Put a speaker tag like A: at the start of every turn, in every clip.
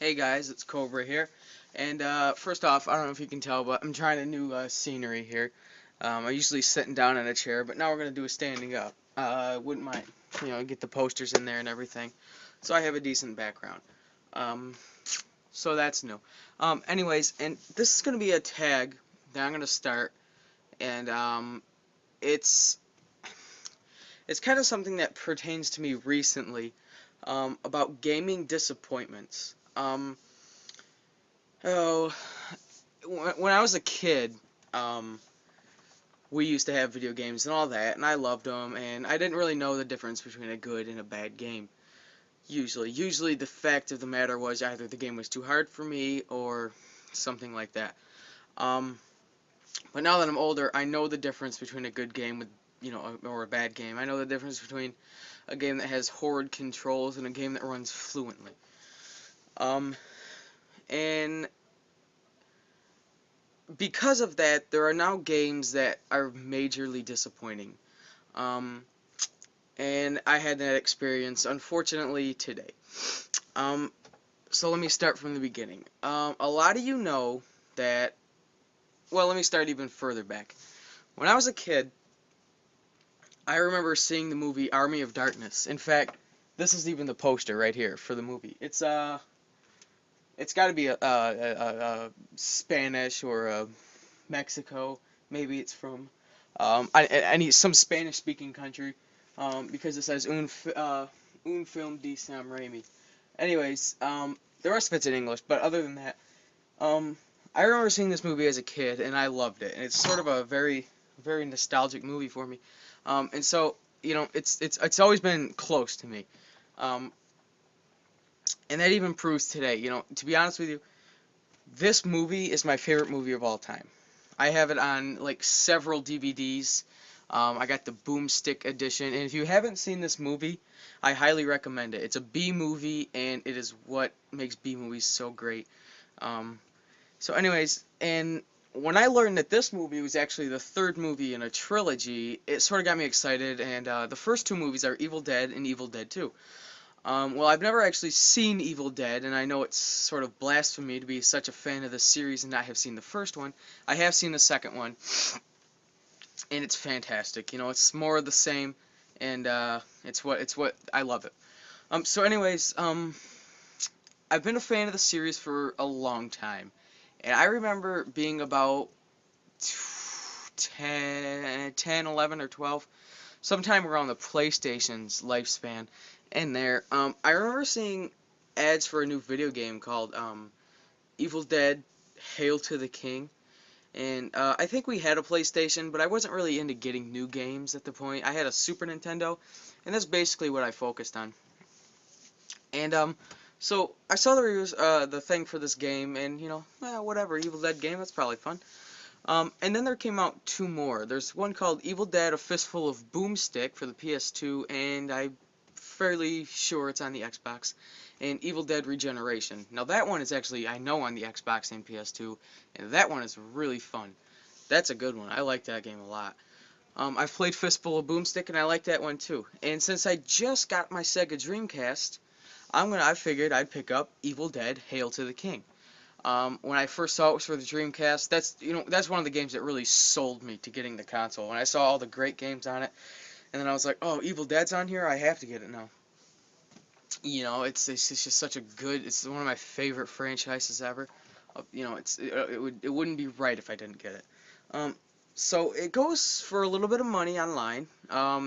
A: Hey guys, it's Cobra here, and first off, I don't know if you can tell, but I'm trying a new scenery here. I'm usually sitting down in a chair, but now we're gonna do a standing up. Wouldn't mind, get the posters in there and everything, so I have a decent background. Um, so that's new. Anyways, and this is gonna be a tag that I'm gonna start, and it's it's kind of something that pertains to me recently, about gaming disappointments. Oh, when I was a kid, um, we used to have video games and all that, and I loved them, and I didn't really know the difference between a good and a bad game. Usually the fact of the matter was either the game was too hard for me or something like that. Um, but now that I'm older, I know the difference between a good game or a bad game. I know the difference between a game that has horrid controls and a game that runs fluently. Um, and because of that, there are now games that are majorly disappointing. Um, and I had that experience, unfortunately, today. Um, so let me start from the beginning. A lot of you know that, well, let me start even further back. When I was a kid, I remember seeing the movie Army of Darkness. In fact, this is even the poster right here for the movie. It's got to be a Spanish or a Mexico. Maybe it's from some Spanish-speaking country, because it says un film de Sam Raimi. Anyways, the rest of it's in English, but other than that, um, I remember seeing this movie as a kid, and I loved it. And it's sort of a very, very nostalgic movie for me. And so, it's always been close to me. Um, and that even proves today. To be honest with you, this movie is my favorite movie of all time. I have it on like several DVDs. I got the Boomstick edition, and if you haven't seen this movie, I highly recommend it. It's a B movie, and it is what makes B movies so great. So anyways, and when I learned that this movie was actually the third movie in a trilogy, it sort of got me excited, and the first two movies are Evil Dead and Evil Dead 2. Well, I've never actually seen Evil Dead, and I know it's sort of blasphemy to be such a fan of the series and not have seen the first one. I have seen the second one, and it's fantastic. It's more of the same, and it's what I love it. So anyways, I've been a fan of the series for a long time, and I remember being about 10, 11, or 12, sometime around the PlayStation's lifespan. And I remember seeing ads for a new video game called Evil Dead: Hail to the King. And I think we had a PlayStation, but I wasn't really into getting new games at the point. I had a Super Nintendo, and that's basically what I focused on. And so I saw the reviews, the thing for this game, and whatever, Evil Dead game, that's probably fun. And then there came out two more. There's one called Evil Dead: A Fistful of Boomstick for the PS2, and I'm fairly sure it's on the Xbox, and Evil Dead Regeneration. Now that one is actually, I know, on the Xbox and PS2, and that one is really fun. That's a good one. I like that game a lot. I've played Fistful of Boomstick, and I like that one too. And since I just got my Sega Dreamcast, I figured I'd pick up Evil Dead: Hail to the King. When I first saw it was for the Dreamcast, that's one of the games that really sold me to getting the console. When I saw all the great games on it, and then I was like, oh, Evil Dead's on here, I have to get it now. It's just such a good, it's one of my favorite franchises ever. It wouldn't be right if I didn't get it. So it goes for a little bit of money online,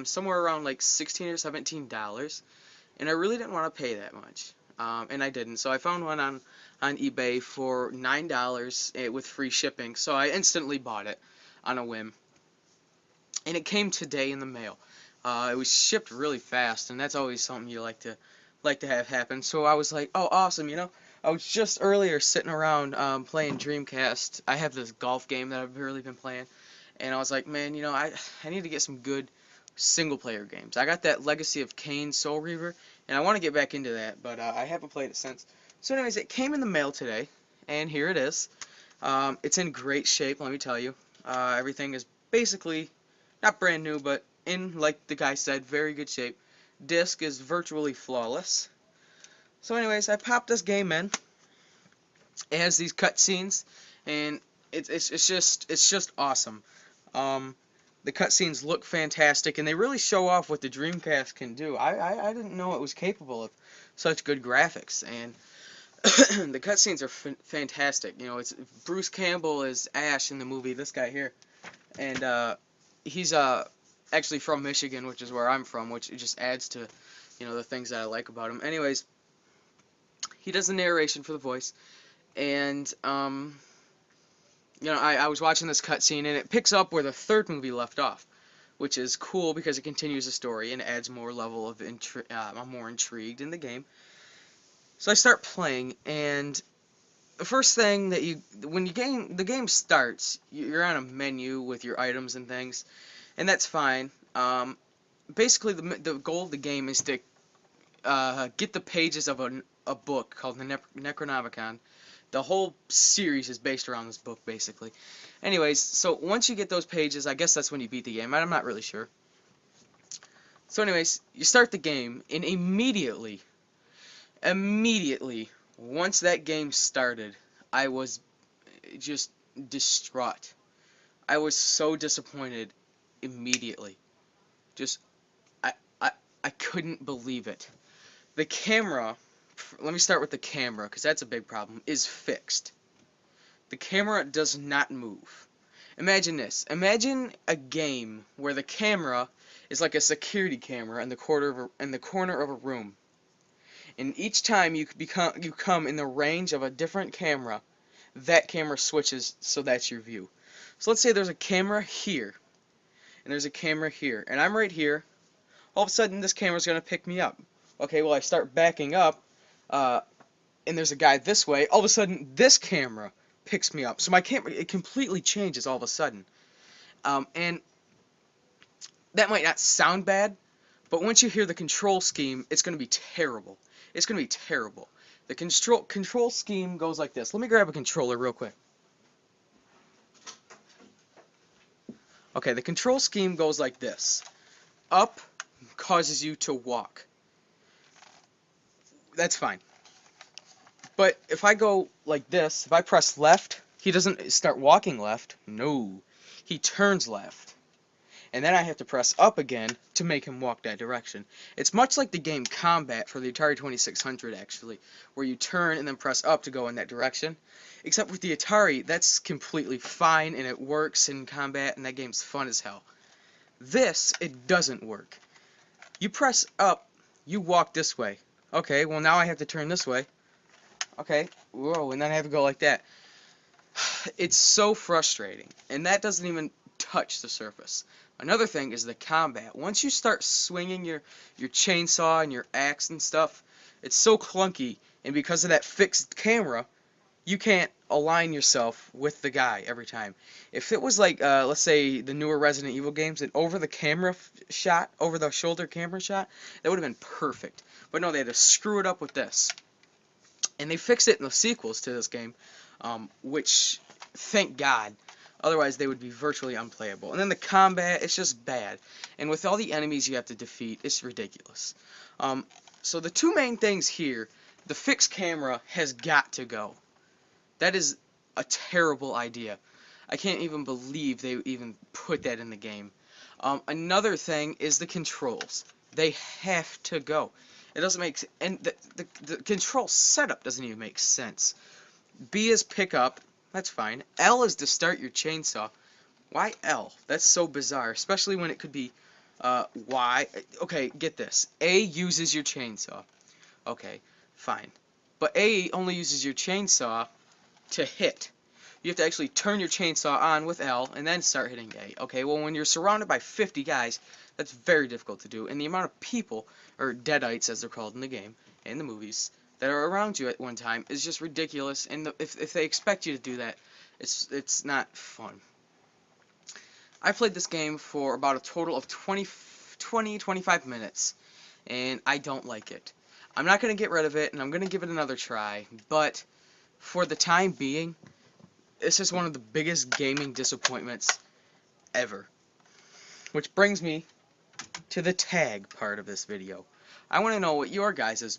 A: somewhere around like $16 or $17, and I really didn't want to pay that much. And I didn't, so I found one on eBay for $9 with free shipping, so I instantly bought it on a whim. And it came today in the mail. It was shipped really fast, and that's always something you like to have happen. So I was like, oh, awesome, I was just earlier sitting around playing Dreamcast. I have this golf game that I've really been playing, and I was like, man, I need to get some good single-player games. I got that Legacy of Kain Soul Reaver, and I want to get back into that, but I haven't played it since. So anyways, it came in the mail today, and here it is. It's in great shape, let me tell you. Everything is basically not brand new, but in, like the guy said, very good shape. Disc is virtually flawless. So anyways, I popped this game in, It has these cutscenes, and it's just awesome. Um, the cutscenes look fantastic, and they really show off what the Dreamcast can do. I didn't know it was capable of such good graphics, and the cutscenes are fantastic. You know, it's Bruce Campbell is Ash in the movie. This guy here, and he's actually from Michigan, which is where I'm from, which just adds to, you know, the things that I like about him. Anyways, he does the narration for the voice, and you know, I was watching this cutscene, and it picks up where the third movie left off, which is cool because it continues the story and adds more level of I'm more intrigued in the game. So I start playing, and the first thing that when the game starts, you're on a menu with your items and things, and that's fine. Basically, the goal of the game is to get the pages of a book called the Necronomicon. The whole series is based around this book, basically. Anyways, so once you get those pages, I guess that's when you beat the game. I'm not really sure. So anyways, you start the game, and immediately, once that game started, I was just distraught. I was so disappointed immediately. Just, I, I, I couldn't believe it. The camera, let me start with the camera, because that's a big problem, is fixed. The camera does not move. Imagine this. Imagine a game where the camera is like a security camera in the corner of a room. And each time you come in the range of a different camera, that camera switches so that's your view. So let's say there's a camera here, and there's a camera here, and I'm right here. All of a sudden, this camera's going to pick me up. Okay, well, I start backing up, and there's a guy this way. All of a sudden, this camera picks me up. So my camera, it completely changes all of a sudden. And that might not sound bad, but once you hear the control scheme, it's going to be terrible. It's going to be terrible. The control scheme goes like this. Let me grab a controller real quick. Okay, the control scheme goes like this. Up causes you to walk. That's fine. But if I go like this, if I press left, he doesn't start walking left. No. He turns left. And then I have to press up again to make him walk that direction. It's much like the game Combat for the Atari 2600, actually, where you turn and then press up to go in that direction. Except with the Atari, that's completely fine, and it works in Combat, and that game's fun as hell. This, it doesn't work. You press up, you walk this way. Okay, well now I have to turn this way. Okay, whoa, and then I have to go like that. It's so frustrating, and that doesn't even touch the surface. Another thing is the combat. Once you start swinging your chainsaw and your axe and stuff, it's so clunky, and because of that fixed camera, you can't align yourself with the guy every time. If it was like, let's say, the newer Resident Evil games, and over the camera shot, over the shoulder camera shot, that would have been perfect. But no, they had to screw it up with this. And they fixed it in the sequels to this game, which, thank God. Otherwise, they would be virtually unplayable. And then the combat, it's just bad. And with all the enemies you have to defeat, it's ridiculous. So the two main things here, the fixed camera has got to go. That is a terrible idea. I can't even believe they even put that in the game. Another thing is the controls. They have to go. It doesn't make sense. And the control setup doesn't even make sense. B is pick up. That's fine. L is to start your chainsaw. Why L? That's so bizarre, especially when it could be Y. Okay, get this. A uses your chainsaw. Okay, fine. But A only uses your chainsaw to hit. You have to actually turn your chainsaw on with L and then start hitting A. Okay, well, when you're surrounded by 50 guys, that's very difficult to do. And the amount of people, or deadites as they're called in the game, and the movies, that are around you at one time is just ridiculous. And if they expect you to do that, it's not fun. I played this game for about a total of 25 minutes, and I don't like it. I'm not going to get rid of it, and I'm going to give it another try, but for the time being, this is one of the biggest gaming disappointments ever. Which brings me to the tag part of this video. I want to know what your guys'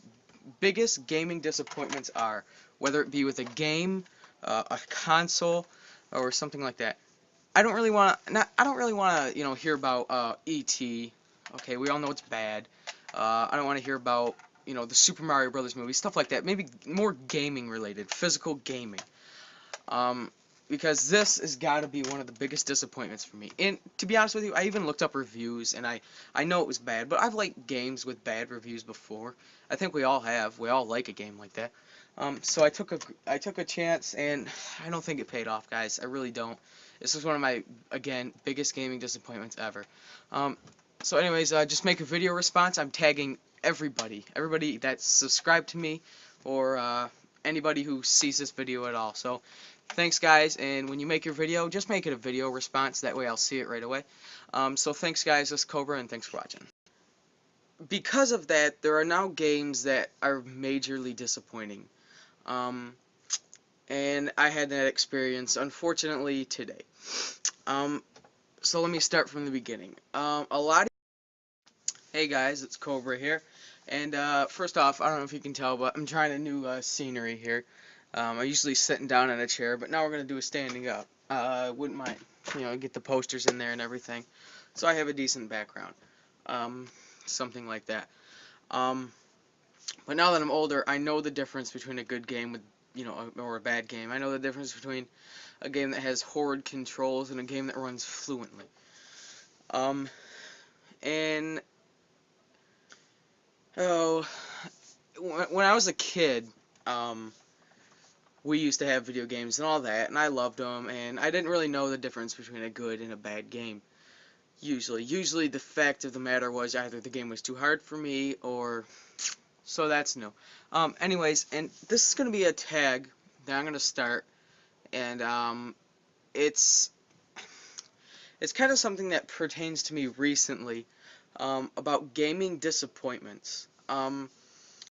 A: biggest gaming disappointments are, whether it be with a game, a console, or something like that. I don't really want to, hear about E.T. Okay, we all know it's bad. I don't want to hear about, the Super Mario Brothers movie, stuff like that. Maybe more gaming related, physical gaming. Um, because this has got to be one of the biggest disappointments for me. And to be honest with you, I even looked up reviews, and I know it was bad, but I've liked games with bad reviews before. I think we all have. We all like a game like that. So I took a chance, and I don't think it paid off, guys. I really don't. This was one of my, again, biggest gaming disappointments ever. Um, so anyways, just make a video response. I'm tagging everybody that's subscribed to me, or anybody who sees this video at all. So thanks, guys, and when you make your video, just make it a video response. That way I'll see it right away. So thanks, guys. This is Cobra, and thanks for watching. Because of that, there are now games that are majorly disappointing. Um, and I had that experience, unfortunately, today. So let me start from the beginning. Hey guys, it's Cobra here. And first off, I don't know if you can tell, but I'm trying a new scenery here. I'm usually sitting down in a chair, but now we're going to do a standing up. I wouldn't mind, get the posters in there and everything. So I have a decent background. Something like that. But now that I'm older, I know the difference between a good game with, or a bad game. I know the difference between a game that has horrid controls and a game that runs fluently. And, oh, when I was a kid, we used to have video games and all that, and I loved them, and I didn't really know the difference between a good and a bad game. Usually the fact of the matter was either the game was too hard for me, or so that's new. Anyways, and this is gonna be a tag that I'm gonna start, and it's kind of something that pertains to me recently, about gaming disappointments.